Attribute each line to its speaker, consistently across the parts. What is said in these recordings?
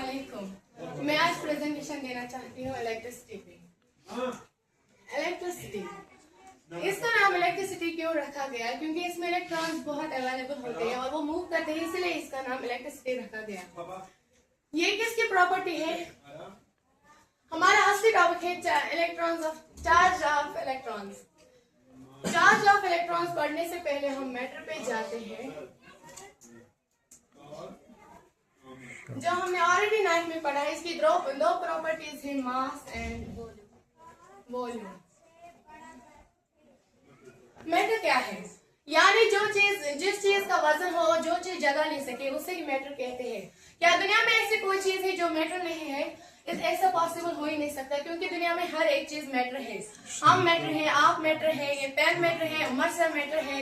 Speaker 1: अस्सलामुअलैकुम। मैं आज प्रेजेंटेशन देना चाहती हूँ इलेक्ट्रिसिटी पे। इलेक्ट्रिसिटी, इसका नाम इलेक्ट्रिसिटी क्यों रखा गया? क्योंकि इसमें इलेक्ट्रॉन्स बहुत अवेलेबल होते हैं और वो मूव करते हैं, इसलिए इसका नाम इलेक्ट्रिसिटी रखा गया। ये किसकी प्रॉपर्टी है? हमारा असली टॉपिक है electrons of charge of electrons. Charge of electrons पढ़ने से पहले हम मैटर पे जाते हैं, जो हमने ऑलरेडी 9th में पढ़ा है। इसकी दो प्रॉपर्टीज हैं, मास एंड वॉल्यूम। मैटर क्या है? यानी जिस चीज का वजन हो, जो चीज जगह ले सके, उसे ही मैटर कहते हैं। क्या दुनिया में ऐसी कोई चीज है जो मैटर नहीं है? ऐसा पॉसिबल हो ही नहीं सकता, क्योंकि दुनिया में हर एक चीज मैटर है। हम मैटर है, आप मैटर है, ये पेन मैटर है, मर्सर मैटर है।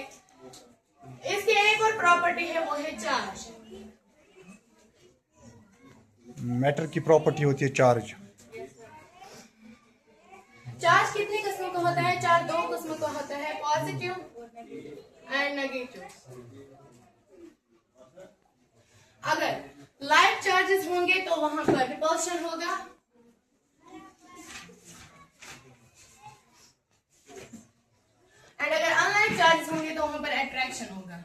Speaker 1: इसकी एक और प्रॉपर्टी है, वो है चार्ज।
Speaker 2: मैटर की प्रॉपर्टी होती है चार्ज।
Speaker 1: चार्ज कितनी किस्मों का होता है? चार्ज दो किस्मों का होता है, पॉजिटिव एंड नेगेटिव। अगर लाइक चार्जेस होंगे तो वहां पर रिपल्शन होगा, एंड अगर अनलाइक चार्जेस होंगे तो वहां पर अट्रैक्शन होगा।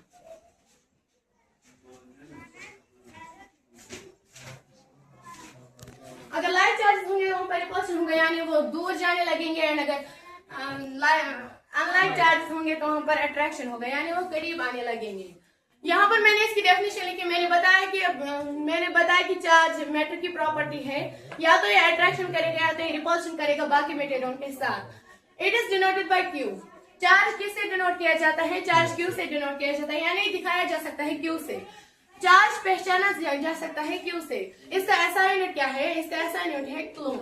Speaker 1: अगर लाइट चार्जेस होंगे तो वहां पर रिपल्शन होगा, यानी वो दूर जाने लगेंगे, एंड अगर अनलाइक चार्जेस होंगे तो वहां पर अट्रैक्शन होगा, यानी वो करीब आने लगेंगे। यहाँ पर मैंने इसकी डेफिनेशन लिखी। मैंने बताया कि चार्ज मैटर की प्रॉपर्टी है, या तो ये अट्रैक्शन करेगा या तो ये रिपल्शन करेगा बाकी मेटेरियल के साथ। It is denoted by Q. Charge किससे डिनोट किया जाता है? चार्ज क्यू से डिनोट किया जाता है, यानी दिखाया जा सकता है क्यू से। चार्ज पहचाना जा सकता है क्यू से। इसका ऐसा यूनिट क्या है? इसका ऐसा यूनिट है कूलम।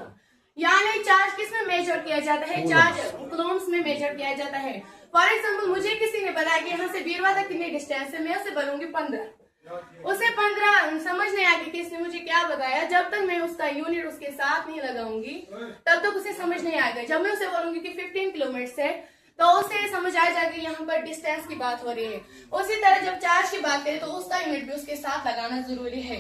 Speaker 1: यानी चार्ज किस में मेजर किया जाता है? चार्ज कूलम्स में मेजर किया जाता है। फॉर एग्जाम्पल, मुझे किसी ने बताया कि यहाँ से बीरवा तक कितनी डिस्टेंस है, मैं उसे बोलूंगी 15। उसे 15 समझ नहीं आएगी कि इसने मुझे क्या बताया। जब तक मैं उसका यूनिट उसके साथ नहीं लगाऊंगी तब तक उसे समझ नहीं आएगा। जब मैं उसे बोलूंगी कि 15 किलोमीटर है तो उसे समझ आ जाएगा यहाँ पर डिस्टेंस की बात हो रही है। उसी तरह जब चार्ज की बात करें तो उसका यूनिट भी उसके साथ लगाना जरूरी है।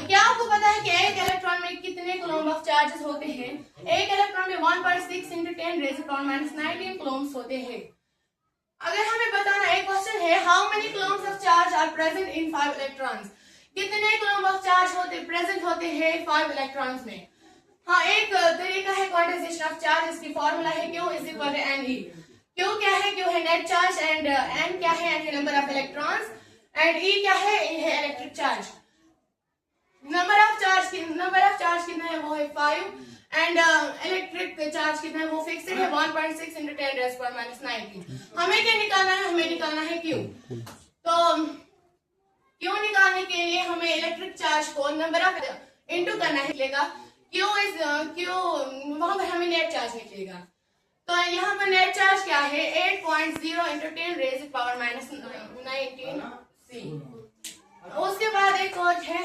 Speaker 1: क्या आपको पता है कि एक इलेक्ट्रॉन में कितने कूलम्ब ऑफ चार्जेस होते हैं? एक इलेक्ट्रॉन में 1.6 × 10⁻⁻19 कूलम्ब्स होते हैं। अगर हमें बताना, एक क्वेश्चन है, how many coulombs of charge are present in 5 electrons? कितने कूलम्ब ऑफ चार्ज प्रेजेंट होते हैं 5 इलेक्ट्रॉन्स में? हाँ, एक तरीका है क्वांटाइजेशन ऑफ चार्ज। इसकी फॉर्मूला है Q = Ne। Q क्या है? Q है नेट चार्ज, एंड N क्या है? N number of electrons, and E क्या है? E है electric charge. Number of charge कितना है? वो है 5, एंड इलेक्ट्रिक चार्ज कितना है? वो फिक्स्ड है 1.6 × 10⁻⁻19। हमें क्या निकालना है? हमें निकालना है Q। तो Q निकालने के लिए हमें इलेक्ट्रिक चार्ज को नंबर ऑफ इंटू करना है, निकलेगा Q वहां पर हमें नेट चार्ज निकलेगा। तो यहाँ पर नेट चार्ज क्या है? 8.0 × 10⁻⁻19 C। उसके बाद एक और है,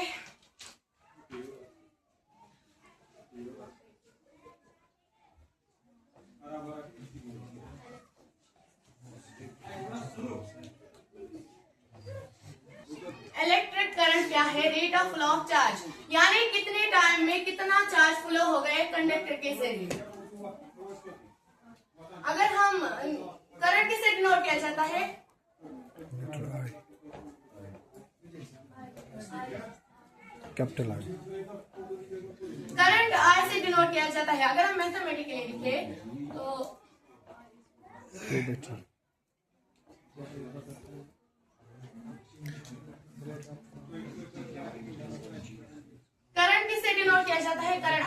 Speaker 1: इलेक्ट्रिक करंट क्या है? Rate of flow of charge, यानी कितने टाइम में कितना चार्ज फ्लो हो गया कंडक्टर के जरिए। अगर हम करंट किससे डिनोट किया जाता है?
Speaker 2: Capital I.
Speaker 1: करंट आई से डिनोट किया जाता है। अगर हम मैथमेटिकली लिखे तो करंट किससे डिनोट किया जाता है? करंट